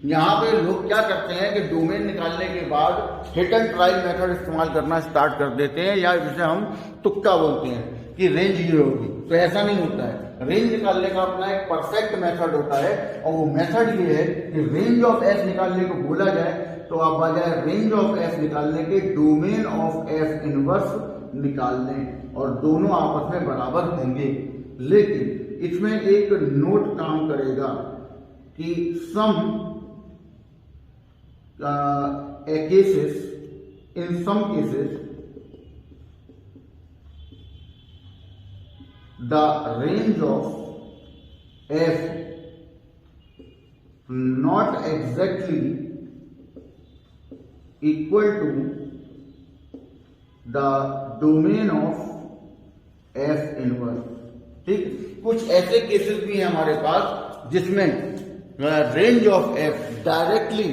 यहाँ पे लोग क्या करते हैं कि डोमेन निकालने के बाद हिट एंड ट्राई मेथड इस्तेमाल करना स्टार्ट कर देते हैं, या जिसे हम तुक्का बोलते हैं कि रेंज ये होगी। तो ऐसा नहीं होता है। रेंज निकालने का अपना एक परफेक्ट मेथड होता है और वो मेथड ये है कि रेंज ऑफ एफ निकालने को बोला जाए तो आप बजाय रेंज ऑफ एफ निकालने के डोमेन ऑफ एफ इनवर्स निकाल लें और दोनों आपस में बराबर होंगे। लेकिन इसमें एक नोट काम करेगा कि some cases, in some cases the range of f not exactly equal to the domain of f inverse. ठीक, कुछ ऐसे केसेस भी हैं हमारे पास जिसमें रेंज ऑफ एफ डायरेक्टली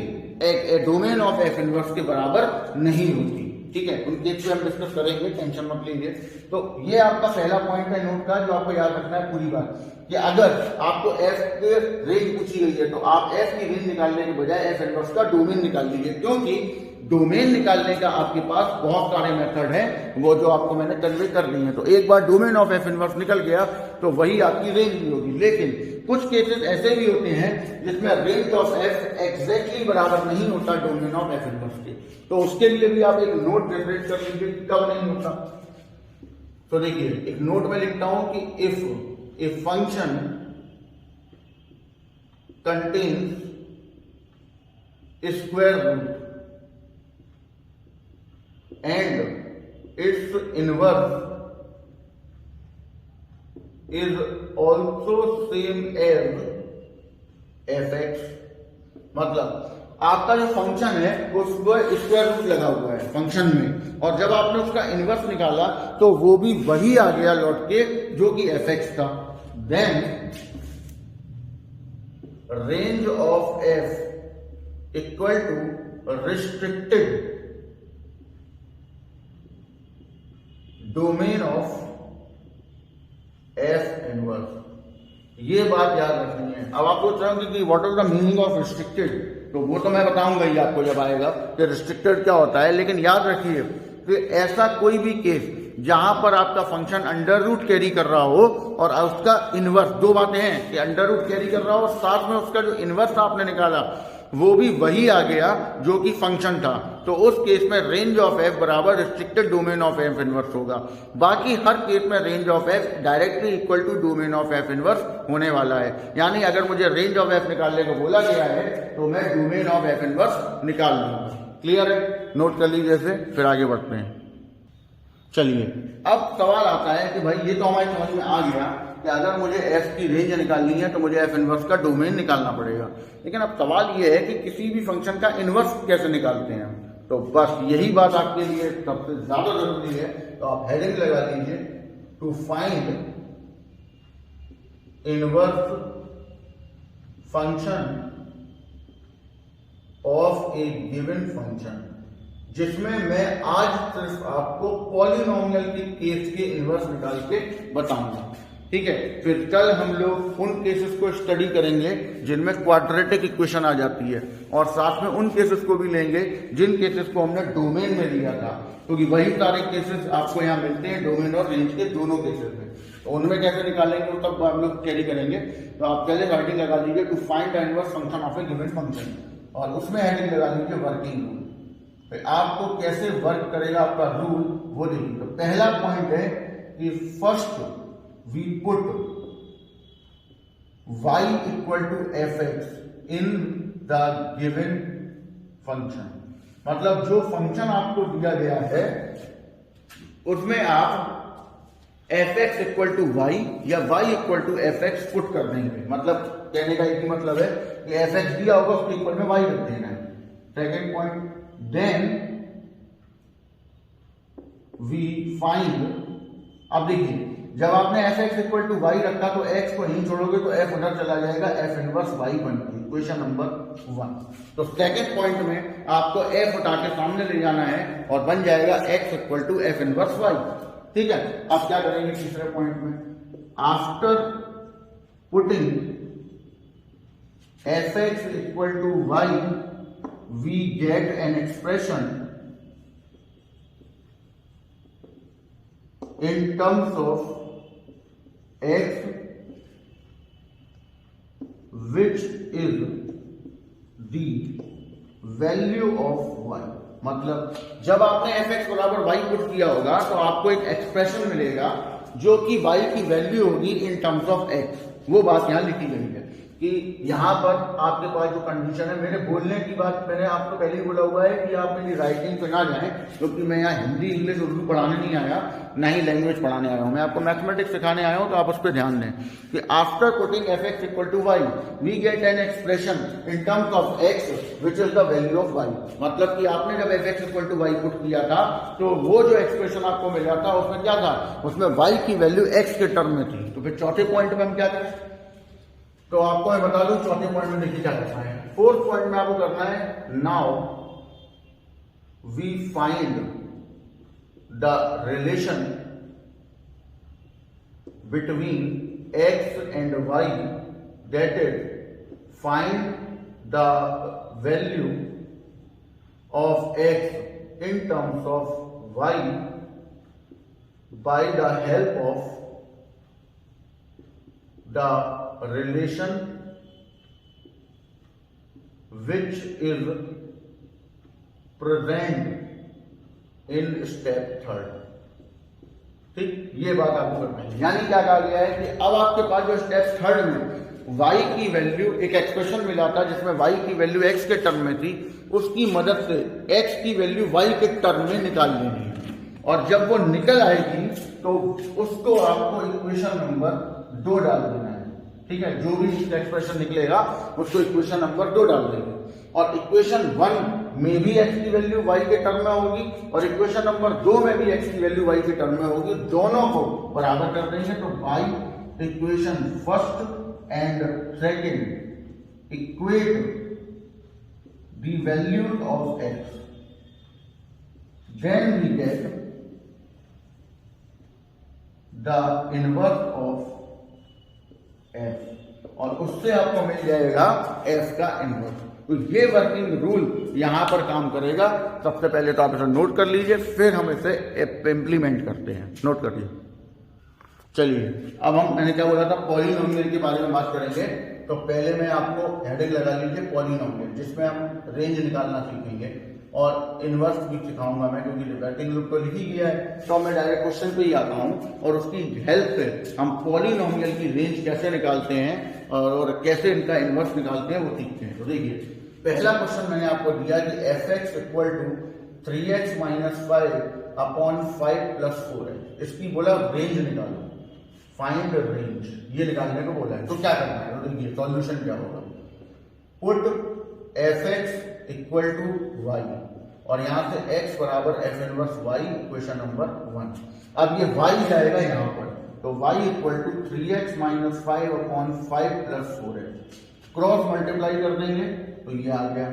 एक डोमेन ऑफ एफ इनवर्स के बराबर नहीं होती। ठीक है, उन केस पे हम डिस्कस करेंगे, टेंशन मत लीजिए। तो ये आपका पहला पॉइंट है नोट का, जो आपको याद रखना है पूरी बात, कि अगर आपको एफ के रेंज पूछी गई है तो आप एफ की रेंज निकालने के बजाय एफ इनवर्स का डोमेन निकाल लीजिए, क्योंकि डोमेन निकालने का आपके पास बहुत सारे मेथड हैं, वो जो आपको मैंने कन्वे कर दी हैं। तो एक बार डोमेन ऑफ एफ इनवर्स निकल गया तो वही आपकी रेंज भी होगी। लेकिन कुछ केसेस ऐसे भी होते हैं जिसमें रेंज ऑफ एफ एग्जैक्टली बराबर नहीं होता डोमेन ऑफ एफ इनवर्स के, तो उसके लिए भी आप एक नोट जनरेट कर लीजिए कब नहीं होता। तो देखिए, एक नोट में लिखता हूं कि if a function contains square root and its inverse is also same as fx, मतलब आपका जो फंक्शन है वो स्क्वायर रूट लगा हुआ है फंक्शन में, और जब आपने उसका इनवर्स निकाला तो वो भी वही आ गया लौट के जो कि fx था। Then range of f equal to restricted domain of f inverse. ये बात याद रखनी है। अब आप पूछ रहे होंगे कि what is the meaning of restricted, तो वो तो मैं बताऊंगा ही आपको जब आएगा कि रिस्ट्रिक्टेड क्या होता है। लेकिन याद रखिए कि ऐसा कोई भी केस जहां पर आपका फंक्शन अंडर रूट कैरी कर रहा हो और उसका इनवर्स, दो बातें हैं कि अंडर रूट कैरी कर रहा हो और साथ में उसका जो इनवर्स आपने निकाला वो भी वही आ गया जो कि फंक्शन था, तो उस केस में रेंज ऑफ एफ बराबर restricted domain of f inverse होगा। बाकी हर केस में range of f directly equal to domain of f inverse होने वाला है। यानी अगर मुझे रेंज ऑफ एफ निकालने को बोला गया है तो मैं डोमेन ऑफ एफ इनवर्स निकाल लूंगा। क्लियर है? नोट कर लीजिए इसे, फिर आगे बढ़ते हैं। चलिए, अब सवाल आता है कि भाई ये तो हमारी समझ में आ गया कि अगर मुझे एफ की रेंज निकालनी है तो मुझे एफ इनवर्स का डोमेन निकालना पड़ेगा। लेकिन अब सवाल ये है कि किसी भी फंक्शन का इनवर्स कैसे निकालते हैं। तो बस यही बात आपके लिए सबसे ज्यादा जरूरी है, तो आप हेडिंग लगा लीजिए, to find inverse function of a given function, जिसमें मैं आज सिर्फ आपको पॉलिनोमियल के केस के इनवर्स निकाल के बताऊंगा। ठीक है, फिर कल हम लोग उन केसेस को स्टडी करेंगे जिनमें क्वाड्रेटिक इक्वेशन आ जाती है, और साथ में उन केसेस को भी लेंगे जिन केसेस को हमने डोमेन में लिया था, क्योंकि वही सारे केसेस आपको यहाँ मिलते हैं डोमेन और रेंज के दोनों केसेस में। तो उनमें कैसे निकालेंगे वो तब हम लोग कैरी करेंगे। तो आप पहले राइटिंग लगा लीजिए to find the inverse function of a given function, और उसमें हेडिंग लगा लीजिए वर्किंग रूल। आपको कैसे वर्क करेगा आपका रूल वो देखिए। तो पहला पॉइंट है कि first we put y equal to f x in the given function, मतलब जो फंक्शन आपको दिया गया है उसमें आप f x equal to y या y equal to f x put कर देंगे। मतलब कहने का एक ही मतलब है कि एफ एक्स दिया होगा उसके इक्वल में वाई रख देना है। Second point, then we find, अब देखिए जब आपने f x equal to y रखा तो एक्स को नहीं छोड़ोगे तो एफ उधर चला जाएगा, एफ इनवर्स वाई बनती है, क्वेश्चन नंबर 1। तो सेकेंड पॉइंट में आपको एफ उठा के सामने ले जाना है और बन जाएगा x equal to f inverse y. ठीक है, अब क्या करेंगे तीसरे पॉइंट में, after putting f x equal to y we get an expression in terms of x which is the value of y। मतलब जब आपने एफ एक्स बराबर वाई पुट किया होगा तो आपको एक एक्सप्रेशन मिलेगा जो कि y की वैल्यू होगी इन टर्म्स ऑफ x। वो बात यहां लिखी गई है कि यहां पर आपके पास जो कंडीशन है, मेरे बोलने की बात मैंने आपको पहले ही बोला हुआ है कि आप मेरी राइटिंग पे ना जाएं, क्योंकि मैं यहाँ हिंदी इंग्लिश उर्दू पढ़ाने नहीं आया, ना ही लैंग्वेज पढ़ाने आया हूँ, मैं आपको मैथमेटिक्स सिखाने आया हूँ। तो आप उस पर ध्यान दें कि after putting f x equal to y we get an expression in terms of x which is the value of y. मतलब कि आपने जब f x equal to y put किया था तो वो जो एक्सप्रेशन आपको मिला था उसमें क्या था, उसमें वाई की वैल्यू एक्स के टर्म में थी। तो फिर चौथे पॉइंट में हम क्या करें, तो आपको मैं बता दूं चौथे पॉइंट में देखिए क्या करना है। फोर्थ पॉइंट में आपको करना है, now we find the relation between x and y, that is find the value of x in terms of y by the help of the relation which is present in step third। ठीक, ये बात आपको करना है। यानी क्या कहा गया है कि अब आपके पास जो स्टेप थर्ड में y की वैल्यू, एक एक्सप्रेशन मिला था जिसमें y की वैल्यू x के टर्म में थी, उसकी मदद से x की वैल्यू y के टर्म में निकाल लेनी है। और जब वो निकल आएगी तो उसको आपको इक्वेशन नंबर 2 डाल देना है। ठीक है, जो भी एक्सप्रेशन निकलेगा उसको इक्वेशन नंबर 2 डाल देंगे। और इक्वेशन 1 में भी x की वैल्यू y के टर्म में होगी और इक्वेशन नंबर 2 में भी x की वैल्यू y के टर्म में होगी। दोनों को बराबर कर देंगे तो by equation first and second equate the values of x, then we get the inverse of f, और उससे आपको मिल जाएगा f का इनवर्स। तो ये वर्किंग रूल यहां पर काम करेगा। सबसे पहले तो आप इसे नोट कर लीजिए, फिर हम इसे इम्प्लीमेंट करते हैं। नोट कर लीजिए। चलिए अब मैंने क्या बोला था, पॉलिनोमियल के बारे में बात करेंगे। तो पहले मैं आपको हेडिंग लगा लीजिए पॉलिनोमियल, जिसमें हम रेंज निकालना सीखेंगे और इनवर्स भी सिखाऊंगा मैं, क्योंकि वर्किंग ग्रुप तो लिखी गया है। तो मैं डायरेक्ट क्वेश्चन पे ही आता हूँ और उसकी हेल्प से हम पॉलिनोमियल की रेंज कैसे निकालते हैं और कैसे इनका इनवर्स निकालते हैं वो सीखते हैं। तो देखिए पहला क्वेश्चन मैंने आपको दिया कि f x equal to 3x minus 5 upon 5 plus 4 है। इसकी बोला रेंज निकालो, फाइंड रेंज, ये निकालने को बोला है। तो क्या करना है, तो देखिए सॉल्यूशन क्या होगा, put f x equal to y और यहां से x बराबर f inverse y, equation number 1। अब ये y जाएगा यहां पर, तो y equal to 3x minus 5 upon 5 plus 4 है। क्रॉस मल्टीप्लाई कर देंगे तो ये आ गया।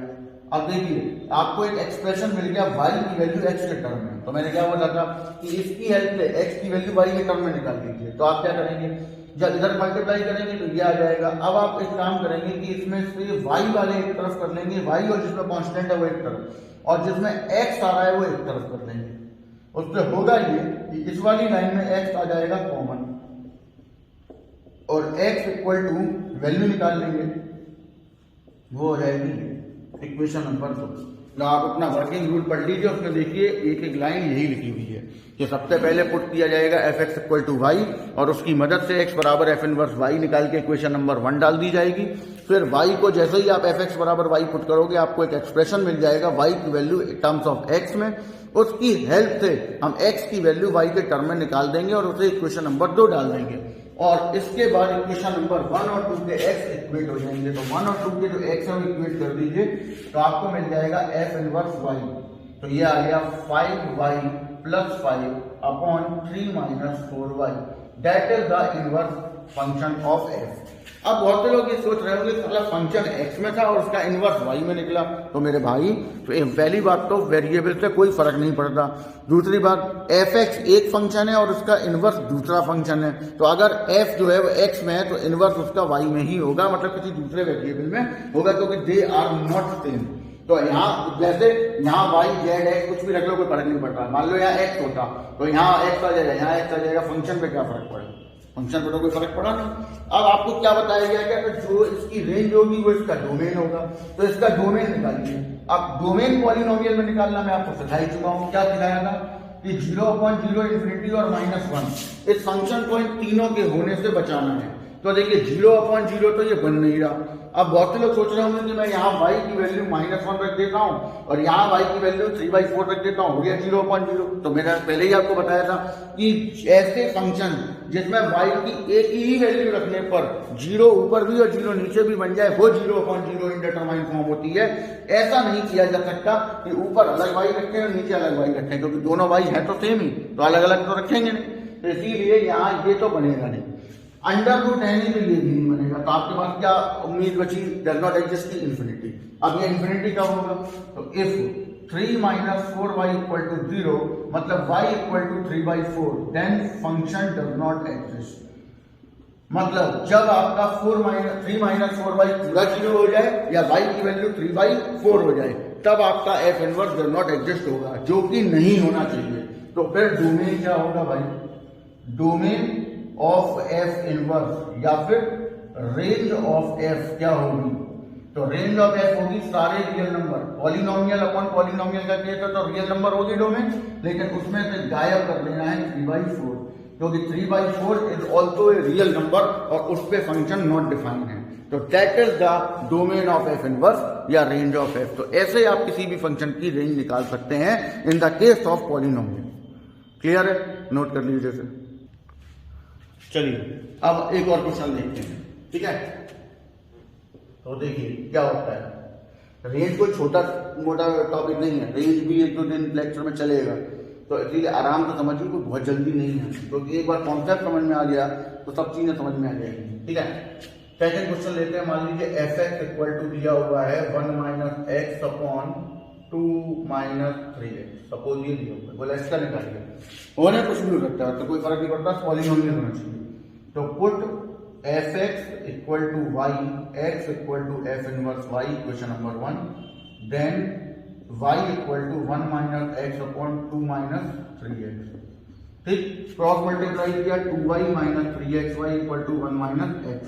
अब देखिए आपको एक एक्सप्रेशन मिल गया y की वैल्यू x के टर्म में। तो मैंने क्या बोला था कि इसकी हेल्प से x की वैल्यू y के टर्म में निकाल दीजिए। तो आप क्या करेंगे, जब इधर मल्टीप्लाई करेंगे तो ये आ जाएगा। अब आप एक काम करेंगे कि इसमें से y वाले एक तरफ कर लेंगे, y और जिसमें कांस्टेंट है वो एक तरफ, और जिसमें x आ रहा है वो एक तरफ कर लेंगे। उससे होगा ये कि इस वाली लाइन में x आ जाएगा कॉमन और x इक्वल टू वैल्यू निकाल लेंगे, वो हो जाएगी इक्वेशन नंबर 2। ना आप अपना वर्किंग रूल पढ़ लीजिए, उसमें देखिए एक एक लाइन यही लिखी हुई है कि सबसे पहले पुट किया जाएगा f x equal to y और उसकी मदद से एक्स बराबर एफ इनवर्स वाई निकाल के इक्वेशन नंबर 1 डाल दी जाएगी। फिर वाई को जैसे ही आप एफ एक्स बराबर वाई पुट करोगे आपको एक एक्सप्रेशन मिल जाएगा वाई की वैल्यू टर्म्स ऑफ एक्स में, उसकी हेल्प से हम x की वैल्यू y के टर्म में निकाल देंगे और उसे इक्वेशन नंबर 2 डाल देंगे और इसके बाद इक्वेशन नंबर 1 और 2 के x इक्वेट हो जाएंगे। तो 1 और 2 के जो x है वो इक्वेट कर दीजिए तो आपको मिल जाएगा f इनवर्स y। तो ये आ गया 5y plus 5 upon 3 minus 4y, that is the inverse function of f। अब बहुत से लोग ये सोच रहे होंगे साला फंक्शन x में था और उसका इनवर्स y में निकला। तो मेरे भाई तो पहली बात तो वेरिएबल से कोई फर्क नहीं पड़ता। दूसरी बात fx एक फंक्शन है और उसका इनवर्स दूसरा फंक्शन है। तो अगर f जो है वो x में है तो इनवर्स उसका y में ही होगा, मतलब किसी दूसरे वेरिएबल में होगा, क्योंकि दे आर नॉट सेम। तो यहाँ जैसे यहाँ y z x कुछ भी रख लो कोई फर्क नहीं पड़ता। मान लो यहाँ x होता तो यहाँ x आ जाएगा, यहाँ x आ जाएगा, फंक्शन पे क्या फर्क पड़ेगा? फंक्शन पर तो कोई फर्क पड़ा नहीं। अब आपको क्या बताया गया क्या, तो जो इसकी रेंज होगी वो इसका डोमेन होगा, तो इसका डोमेन निकालिए। अब डोमेन पॉलिनोमियल में निकालना मैं आपको सिखा ही चुका हूँ। क्या सिखाया था कि 0/0 इन्फिनिटी और -1 इस फंक्शन को इन तीनों के होने से बचाना है। तो देखिए 0/0 तो ये बन नहीं रहा। अब बहुत से लोग सोच रहे होंगे कि मैं यहाँ y की वैल्यू -1 रख देता हूँ और यहाँ y की वैल्यू 3/4 रख देता हूँ, हो गया 0/0। तो मैंने पहले ही आपको बताया था कि ऐसे फंक्शन जिसमें y की एक ही वैल्यू रखने पर 0 ऊपर भी और 0 नीचे भी बन जाए वो 0/0 इंडेटरमाइन फॉर्म होती है। ऐसा नहीं किया जा सकता कि ऊपर अलग y रखें और नीचे अलग y रखें, क्योंकि दोनों y है तो सेम ही, तो अलग अलग तो रखेंगे नहीं। तो इसीलिए यहाँ ये तो बनेगा नहीं, अंडर रूट है नहीं तो ये भी नहीं बनेगा। तो आपके पास क्या उम्मीद बची, डज नॉट एग्जिस्ट की इन्फिनिटी। अब ये इन्फिनिटी कब होगा, तो इफ 3 - 4y = 0 मतलब y = 3/4 then function does not exist. मतलब जब आपका 3 - 4y पूरा 0 हो जाए या y की वैल्यू 3/4 हो जाए तब आपका f inverse does not exist होगा, जो कि नहीं होना चाहिए। तो फिर डोमेन क्या होगा भाई, डोमेन ऑफ f इनवर्स या फिर रेंज ऑफ f क्या होगी, तो रेंज ऑफ f होगी सारे real number. Polynomial upon polynomial का केस है तो रियल नंबर होगी डोमेन, लेकिन उसमें से गायब कर देना है 3/4, क्योंकि 3/4 is also a real number और उस पे फंक्शन नॉट डिफाइन है। तो that is the domain of f inverse या रेंज ऑफ f। तो ऐसे आप किसी भी फंक्शन की रेंज निकाल सकते हैं in the case of polynomial. Clear है, नोट कर लीजिए इसे। चलिए अब एक और क्वेश्चन देखते हैं, ठीक है। तो देखिए क्या होता है, रेंज कोई छोटा मोटा टॉपिक नहीं है, रेंज भी 1-2 दिन लेक्चर में चलेगा, तो इसलिए आराम से समझिए, कोई बहुत जल्दी नहीं है, क्योंकि एक बार कॉन्सेप्ट समझ में आ गया तो सब चीजें समझ में आ जाएंगी, ठीक है। सेकंड क्वेश्चन लेते हैं। मान लीजिए fx = दिया हुआ है 1 - x अपॉन 2 - 3x, सपोज ये दिया हुआ है, बोला इसका निकालिए। होने कुछ भी हो सकता है तो कोई फर्क नहीं पड़ता, पॉलिनोमियल होना चाहिए। तो put fx = y, x = f inverse y, equation number 1, then y = 1 - x upon 2 - 3x, ठीक। क्रॉस मल्टीप्लाई किया, 2y - 3xy = 1 - x।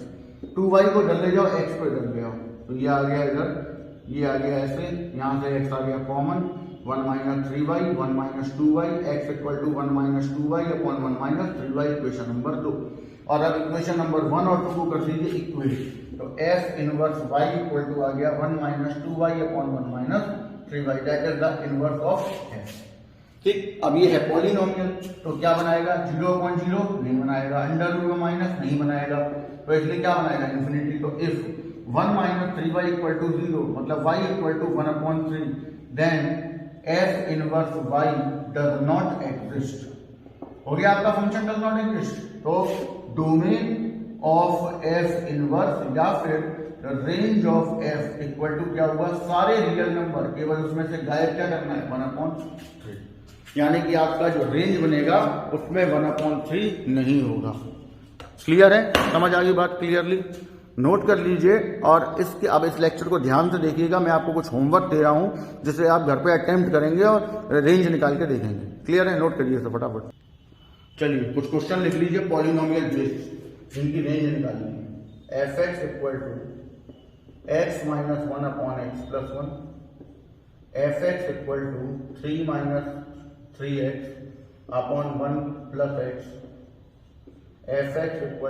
2y को डल ले जाओ, x को डल ले जाओ, तो ये आ गया इधर, ये आ गया ऐसे, यहाँ से x आ गया common, 1 - 3y 1 - 2y, x = 1 - 2y upon 1 - 3y, equation number 2। और अब इक्वेशन नंबर 1 और 2 को कर दीजिए इक्वेट। तो f इनवर्स y = आ गया 1 - 2y upon 1 - 3y, that is the inverse of f, ठीक। अब ये है पॉलिनोमियल, तो क्या बनाएगा, 0/0 नहीं बनाएगा, अंडर रूट में माइनस नहीं बनाएगा, तो इसलिए क्या बनाएगा, इन्फिनिटी। तो इफ 1 - 3y = 0 मतलब y = 1/3 then f inverse y does not exist. हो गया आपका फंक्शन डज नॉट एग्जिस्ट। तो डोमेन ऑफ f इनवर्स या फिर range of f equal to क्या हुआ, सारे रियल नंबर, केवल उसमें से गायब क्या करना है, 1/3, यानी कि आपका जो रेंज बनेगा उसमें 1/3 नहीं होगा। क्लियर है, समझ आ गई बात क्लियरली, नोट कर लीजिए। और इसके अब इस लेक्चर को ध्यान से देखिएगा, मैं आपको कुछ होमवर्क दे रहा हूं जिसे आप घर पे अटेम्प्ट करेंगे और रेंज निकाल के देखेंगे। क्लियर है, नोट करिए फटाफट। चलिए कुछ क्वेश्चन लिख लीजिए पॉलिनोमियल बेस्ड, जिनकी रेंज निकालनी है। fx = x - 1/x + 1, fx = 3 - 3x upon 1 + x, fx =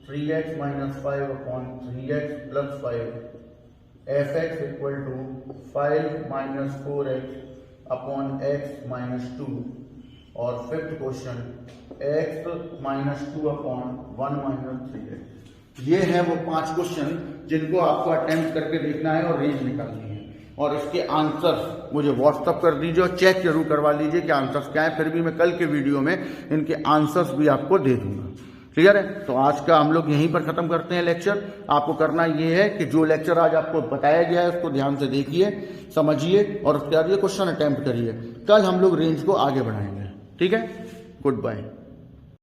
3x - 5 upon 3x + 5, fx = 5 - 4x upon x minus 2 और fifth question x minus 2 upon 1 minus 3x। ये है वो 5 क्वेश्चन जिनको आपको अटेम्प्ट करके देखना है और रेंज निकालनी है, और इसके आंसर मुझे व्हाट्सअप कर दीजिए और चेक जरूर करवा लीजिए कि आंसर्स क्या है। फिर भी मैं कल के वीडियो में इनके आंसर्स भी आपको दे दूंगा। क्लियर है? तो आज का हम लोग यहीं पर खत्म करते हैं लेक्चर। आपको करना ये है कि जो लेक्चर आज आपको बताया गया है उसको ध्यान से देखिए, समझिए और उसके बाद ये क्वेश्चन अटेम्प्ट करिए। कल हम लोग रेंज को आगे बढ़ाएंगे। ठीक है? Good bye.